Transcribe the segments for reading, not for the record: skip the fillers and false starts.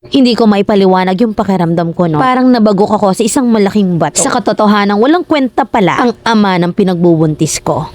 Hindi ko maipaliwanag yung pakiramdam ko, no? Parang nabagok ako sa isang malaking bato. Sa katotohanan, walang kwenta pala ang ama ng pinagbubuntis ko.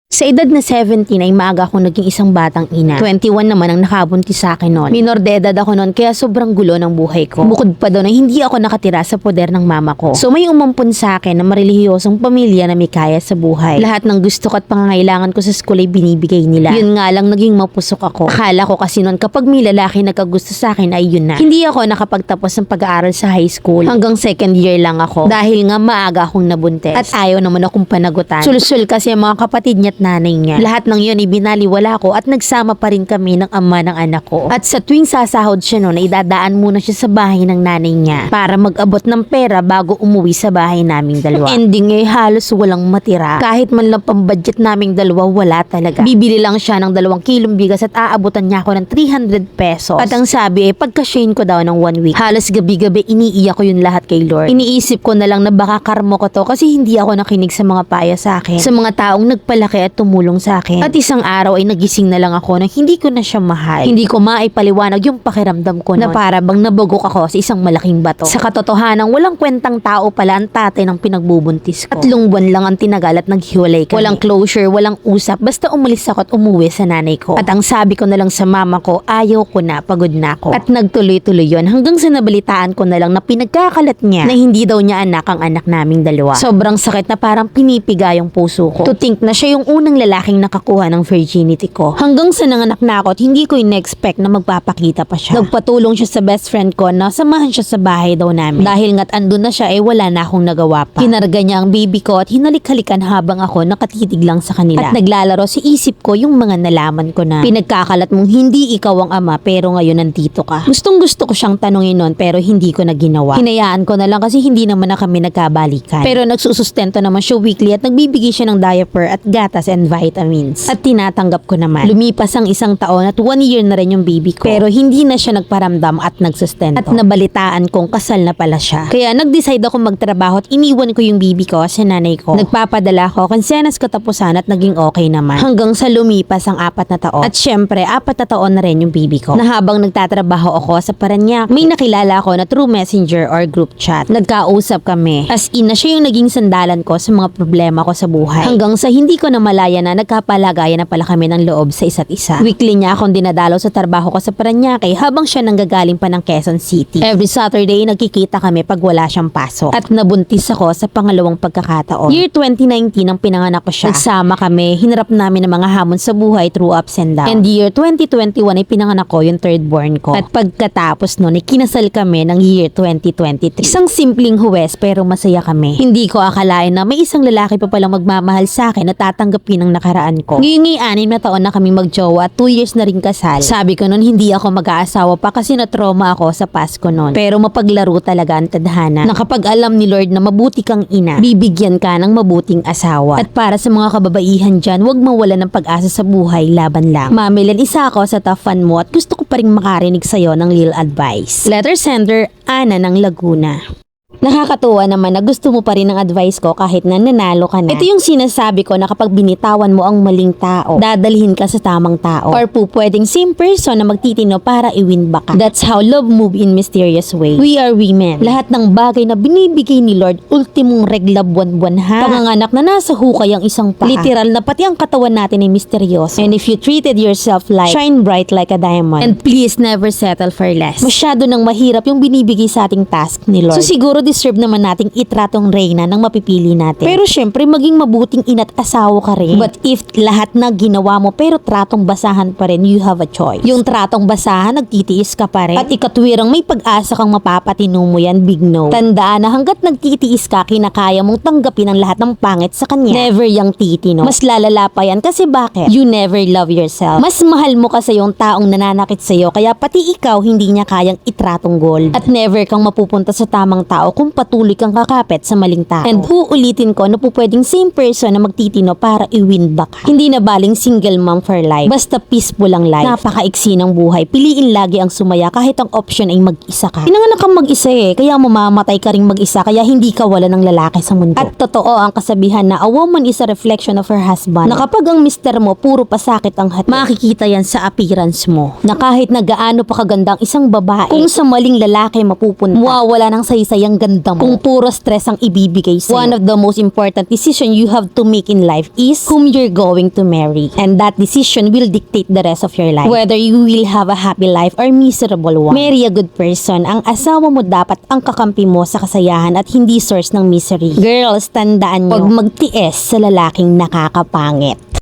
Sa edad na 17 ay maaga akong naging isang batang ina. 21 naman ang nakabuntis sa akin noon. Minor de edad ako noon kaya sobrang gulo ng buhay ko. Bukod pa doon ay hindi ako nakatira sa poder ng mama ko. So may umampun sa akin na marelihiyosong pamilya na may kaya sa buhay. Lahat ng gusto ko at pangangailangan ko sa school ay binibigay nila. Yun nga lang naging mapusok ako. Akala ko kasi noon kapag may lalaki nagkagusto sa akin ay yun na. Hindi ako nakapagtapos ng pag-aaral sa high school. Hanggang second year lang ako. Dahil nga maaga akong nabuntis. At ayaw naman akong panagutan. Sulsul kasi ang mga kapatid niya nanay niya. Lahat ng yun ibinaliwala ko at nagsama pa rin kami ng ama ng anak ko. At sa tuwing sasahod siya noon, idadaan muna siya sa bahay ng nanay niya para mag-abot ng pera bago umuwi sa bahay naming dalawa. Ending ay halos walang matira. Kahit man lang pang-budget naming dalawa, wala talaga. Bibili lang siya ng 2 kilong bigas at aabutan niya ako ng 300 pesos. At ang sabi ay pagka-shane ko daw ng 1 week. Halos gabi-gabi iniiyak ko yun lahat kay Lord. Iniisip ko na lang na baka karmo ko to kasi hindi ako nakinig sa mga payo sa akin. Sa mga taong nagpalaki at tumulong sa akin. At isang araw ay nagising na lang ako na hindi ko na siya mahal. Hindi ko maipaliwanag yung pakiramdam ko na para bang nabagok ako sa isang malaking bato. Sa katotohanan, walang kwentang tao pala ang tatay ng pinagbubuntis ko. 3 buwan lang ang tinagal at naghiwalay kami. Walang closure, walang usap, basta umalis ako at umuwi sa nanay ko. At ang sabi ko na lang sa mama ko, ayaw ko na, pagod na ako. At nagtuloy-tuloy yon hanggang sa nabalitaan ko na lang na pinagkakalat niya na hindi daw niya anak ang anak naming dalawa. Sobrang sakit na parang pinipiga yung puso ko. To think na siya yung unang lalaking nakakuha ng virginity ko. Hanggang sa nanganak na ako at hindi ko in-expect na magpapakita pa siya. Nagpatulong siya sa best friend ko na samahan siya sa bahay daw namin. Dahil nga't andun na siya wala na akong nagawa pa. Kinarga niya ang baby ko at hinalik-halikan habang ako nakatitig lang sa kanila. At naglalaro sa isip ko yung mga nalaman ko na pinagkakalat mong hindi ikaw ang ama pero ngayon nandito ka. Gustong gusto ko siyang tanungin nun pero hindi ko na ginawa. Hinayaan ko na lang kasi hindi naman na kami nagkabalikan. Pero nagsusustento naman siya weekly at nagbibigay siya ng diaper at gatas and vitamins. At tinatanggap ko naman. Lumipas ang 1 taon at 1 year na rin yung baby ko. Pero hindi na siya nagparamdam at nagsustento. At nabalitaan kong kasal na pala siya. Kaya nag-decide ako magtrabaho at iniwan ko yung baby ko sa nanay ko. Nagpapadala ko kansenas katapusan at naging okay naman. Hanggang sa lumipas ang 4 na taon. At syempre, 4 na taon na rin yung baby ko. Na habang nagtatrabaho ako sa Parañaque, may nakilala ko na through messenger or group chat. Nagkausap kami. As in na siya yung naging sandalan ko sa mga problema ko sa buhay. Hanggang sa hindi ko na malaya na nagkapalagayan na pala kami ng loob sa isa't isa. Weekly niya akong dinadalaw sa trabaho ko sa Parañaque habang siya nanggagaling pa ng Quezon City. Every Saturday nagkikita kami pag wala siyang pasok. At nabuntis ako sa pangalawang pagkakataon. Year 2019 ang pinanganak ko siya. Nagsama kami, hinarap namin ng mga hamon sa buhay through ups and downs. And year 2021 ay pinanganak ko yung third born ko. At pagkatapos nun ay kinasal kami ng year 2023. Isang simpleng huwes pero masaya kami. Hindi ko akalain na may isang lalaki pa palang magmamahal sa akin na tatanggapin ang nakaraan ko. Ngayon 6 na taon na kami magjowa at 2 years na rin kasal. Sabi ko nun hindi ako mag-aasawa pa kasi na-trauma ako sa past ko nun. Pero mapaglaro talaga ang tadhana. Na kapag alam ni Lord na mabuti kang ina, bibigyan ka ng mabuting asawa. At para sa mga kababaihan dyan, huwag mawala ng pag-asa sa buhay, laban lang. Mamilan isa ako sa tough fan mo at gusto ko pa rin makarinig sa'yo ng little advice. Letter sender, Ana ng Laguna. Nakakatuwa naman na gusto mo pa rin ng advice ko kahit na nanalo ka na. Ito yung sinasabi ko na kapag binitawan mo ang maling tao, dadalhin ka sa tamang tao. Or po pwedeng same person na magtitino para i-win back ka. That's how love move in mysterious way. We are women. Lahat ng bagay na binibigay ni Lord, ultimong regla buwan-buwan ha. Panganganak na nasa hukay ang isang paa. Literal na pati ang katawan natin ay misteryoso. And if you treated yourself like, shine bright like a diamond. And please never settle for less. Masyado nang mahirap yung binibigay sa ating task ni Lord. So siguro deserve naman nating itratong reyna ng mapipili natin. Pero syempre, maging mabuting ina't asawa ka rin. But if lahat na ginawa mo pero tratong basahan pa rin, you have a choice. Yung tratong basahan, nagtitiis ka pa rin. At ikatwirang may pag-asa kang mapapatino mo yan, big no. Tandaan na hanggat nagtitiis ka, kinakaya mong tanggapin ang lahat ng pangit sa kanya. Never yang titino. Mas lalala pa yan kasi bakit? You never love yourself. Mas mahal mo kasi yung taong nananakit sa'yo, kaya pati ikaw hindi niya kayang itratong gold. At never kang mapupunta sa tamang tao kung patuloy kang kakapit sa maling tao. And uulitin ko na po pwedeng same person na magtitino para i-win back ka. Hindi na baling single mom for life. Basta peaceful ang life. Napakaiksi ng buhay. Piliin lagi ang sumaya kahit ang option ay mag-isa ka. Pinanganak kang mag-isa kaya mamamatay ka ring mag-isa kaya hindi ka wala ng lalaki sa mundo. At totoo ang kasabihan na a woman is a reflection of her husband. Na kapag ang mister mo puro pasakit ang hati, makikita yan sa appearance mo. Na kahit na gaano pa kaganda ang isang babae, kung sa maling lalaki mapupunta, mawawala ng saysay ang ganda mo. Kung puro stress ang ibibigay sa'yo. One of the most important decision you have to make in life is whom you're going to marry. And that decision will dictate the rest of your life. Whether you will have a happy life or miserable one. Marry a good person. Ang asawa mo dapat ang kakampi mo sa kasayahan at hindi source ng misery. Girls, tandaan nyo, huwag magtiis sa lalaking nakakapangit.